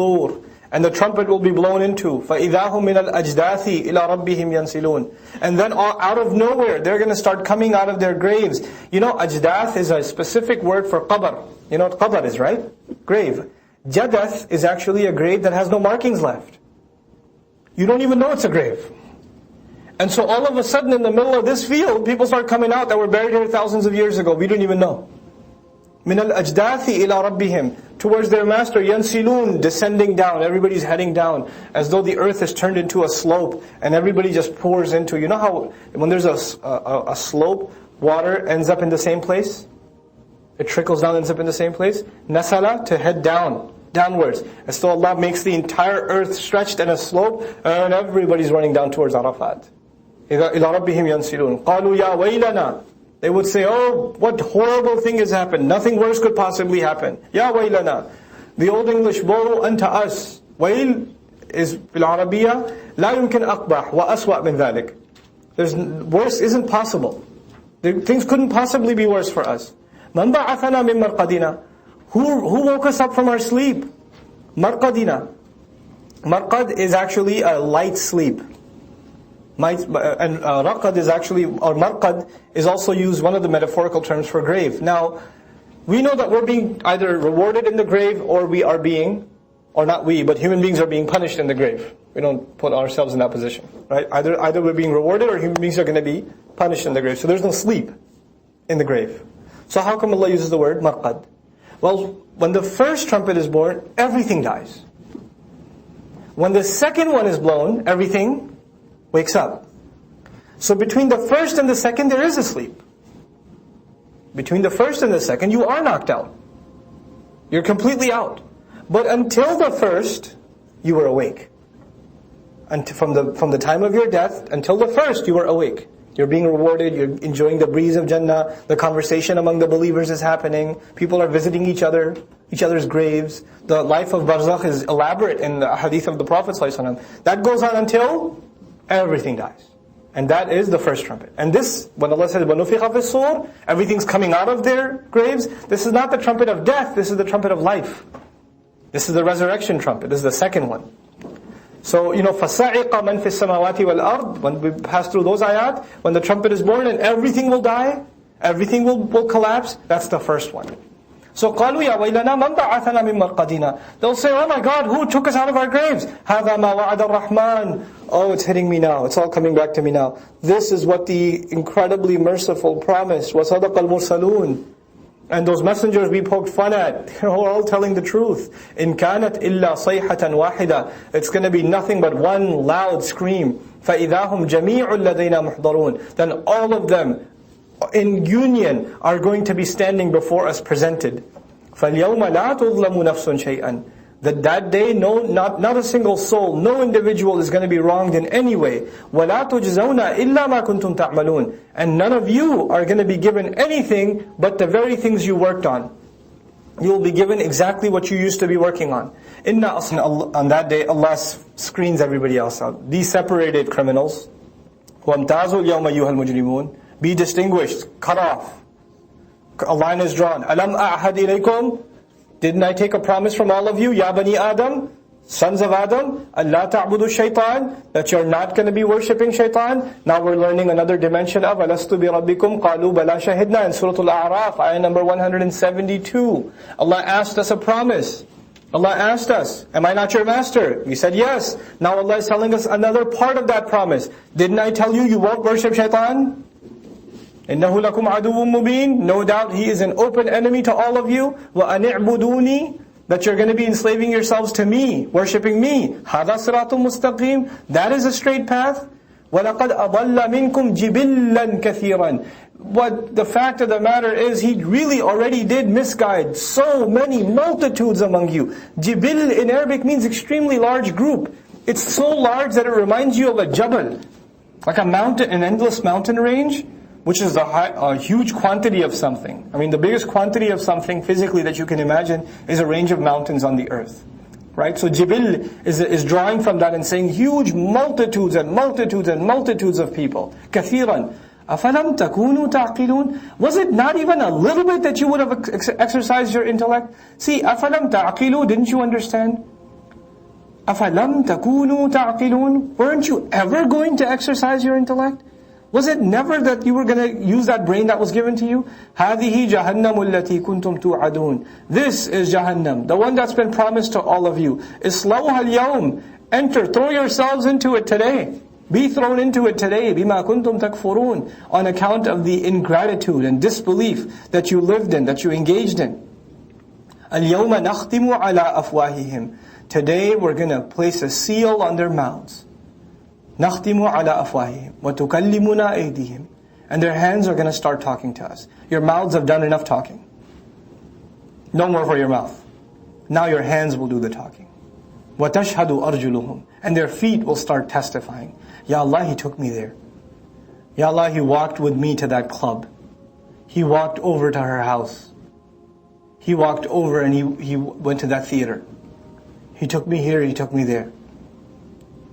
And the trumpet will be blown into. فَإِذَا هُمْ مِنَ الْأَجْدَاثِ إِلَىٰ رَبِّهِمْ يَنْسِلُونَ. And then out of nowhere, they're going to start coming out of their graves. You know, ajdath is a specific word for qabr. You know what qabr is, right? Grave. Jadath is actually a grave that has no markings left. You don't even know it's a grave. And so all of a sudden in the middle of this field, people start coming out that were buried here thousands of years ago. We didn't even know. مِنَ الْأَجْدَاثِ إِلَىٰ رَبِّهِمْ. Towards their master, يَنْسِلُونَ. Descending down. Everybody's heading down. As though the earth is turned into a slope. And everybody just pours into. You know how when there's a slope, water ends up in the same place? It trickles down, ends up in the same place? Nasala, to head down. Downwards. As though Allah makes the entire earth stretched in a slope. And everybody's running down towards Arafat. إِلَىٰ رَبِّهِمْ يَنْسِلُونَ قَالُوا يَا وَيْلَنَا. They would say, oh, what horrible thing has happened. Nothing worse could possibly happen. Ya waylana. The Old English, woe unto us. Wayl is, fil Arabiya, la yumkin aqbah wa aswa min dhalik. Worse isn't possible. Things couldn't possibly be worse for us. Man ba'athana min marqadina. Who woke us up from our sleep? Marqadina. Marqad is actually a light sleep. And raqad is actually, or marqad is also used, one of the metaphorical terms for grave. Now, we know that we're being either rewarded in the grave, or we are being, or not we, but human beings are being punished in the grave. We don't put ourselves in that position, right? Either we're being rewarded, or human beings are going to be punished in the grave. So there's no sleep in the grave. So how come Allah uses the word marqad? Well, when the first trumpet is blown, everything dies. When the second one is blown, everything wakes up. So between the first and the second, there is a sleep. Between the first and the second, you are knocked out. You're completely out. But until the first, you were awake. And from the time of your death, until the first, you were awake. You're being rewarded, you're enjoying the breeze of Jannah, the conversation among the believers is happening, people are visiting each other's graves. The life of Barzakh is elaborate in the hadith of the Prophet ﷺ. That goes on until everything dies. And that is the first trumpet. And this, when Allah says, وَنُفِخَ فِي الصُّورِ, everything's coming out of their graves, this is not the trumpet of death, this is the trumpet of life. This is the resurrection trumpet, this is the second one. So, فَسَعِقَ مَنْ فِي السَّمَاوَاتِ وَالْأَرْضِ. When we pass through those ayat, when the trumpet is born and everything will die, everything will collapse, that's the first one. So قالوا يا ويلنا من بعثنا من مرقدنا. They'll say, oh my God, who took us out of our graves? هذا ما وعد الرحمن. Oh, it's hitting me now. It's all coming back to me now. This is what the incredibly merciful promised. وَصَدَقَ الْمُرْسَلُونَ. And those messengers we poked fun at, they're all telling the truth. إِن كَانَتْ إِلَّا صَيْحَةً وَاحِدَةً. It's going to be nothing but one loud scream. فَإِذَا هُمْ جَمِيعٌ لَدَيْنَا مُحْضَرُونَ. Then all of them in union are going to be standing before us presented. فَالْيَوْمَ لَا تُظْلَمُ نَفْسٌ شَيْئًا. That day, not a single soul, no individual is going to be wronged in any way. وَلَا تُجْزَوْنَ إِلَّا مَا كُنْتُمْ تَعْمَلُونَ. And none of you are going to be given anything but the very things you worked on. You will be given exactly what you used to be working on. On that day, Allah screens everybody else out. These separated criminals. وَامْتَازُوا الْيَوْمَ أَيُّهَا الْمُجْرِمُونَ. Be distinguished, cut off. A line is drawn. أَلَمْ أَعْهَدْ إِلَيْكُمْ. Didn't I take a promise from all of you, Ya Bani Adam, sons of Adam, أَلَّا تَعْبُدُوا الشَّيْطَانِ, that you're not going to be worshipping shaitan? Now we're learning another dimension of أَلَسْتُ بِرَبِّكُمْ قَالُوا بَلَا شَهِدْنَا in Surah Al-A'raf, ayah number 172. Allah asked us a promise. Allah asked us, am I not your master? We said yes. Now Allah is telling us another part of that promise. Didn't I tell you you won't worship shaitan? إِنَّهُ لَكُمْ عَدُوٌ مُبِينٌ. No doubt he is an open enemy to all of you. وَأَنِعْبُدُونِي. That you're going to be enslaving yourselves to me, worshipping me. هَذَا صِرَاطٌ مُسْتَقِيمٌ. That is a straight path. وَلَقَدْ أَضَلَّ مِنْكُمْ جِبِلًّا كَثِيرًا. What the fact of the matter is, he really already did misguide so many multitudes among you. Jibil in Arabic means extremely large group. It's so large that it reminds you of a jabal. Like a mountain, an endless mountain range, which is a huge quantity of something. I mean, the biggest quantity of something physically that you can imagine is a range of mountains on the earth. Right? So Jibil is drawing from that and saying huge multitudes and multitudes and multitudes of people. Kathiran. أَفَلَمْ تَكُونُوا تَعْقِلُونَ. Was it not even a little bit that you would have exercised your intellect? See, أَفَلَمْ تَعْقِلُوا, didn't you understand? أَفَلَمْ تَكُونُوا تَعْقِلُونَ? Weren't you ever going to exercise your intellect? Was it never that you were going to use that brain that was given to you? هَذِهِ جَهَنَّمُ الَّتِي كُنْتُمْ تُوعَدُونَ. This is Jahannam, the one that's been promised to all of you. إِصْلَوْهَا الْيَوْمِ. Enter, throw yourselves into it today. Be thrown into it today. بِمَا كُنْتُمْ تَكْفُرُونَ. On account of the ingratitude and disbelief that you lived in, that you engaged in. الْيَوْمَ نَخْتِمُ عَلَىٰ أَفْوَاهِهِمْ. Today we're going to place a seal on their mouths. نَخْتِمُ عَلَىٰ أَفْوَاهِهِمْ وَتُكَلِّمُنَا أَيْدِيهِمْ. And their hands are going to start talking to us. Your mouths have done enough talking. No more for your mouth. Now your hands will do the talking. وَتَشْهَدُ أَرْجُلُهُمْ. And their feet will start testifying. Ya Allah, he took me there. Ya Allah, he walked with me to that club. He walked over to her house. He walked over and he went to that theater. He took me here, he took me there.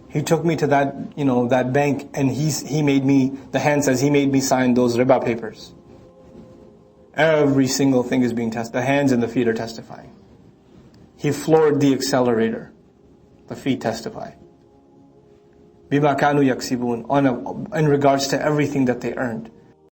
He took me to that, that bank, and he made me, the hand says, he made me sign those riba papers. Every single thing is being tested. The hands and the feet are testifying. He floored the accelerator. The feet testify. بِمَا كَانُوا يَكْسِبُونَ. In regards to everything that they earned.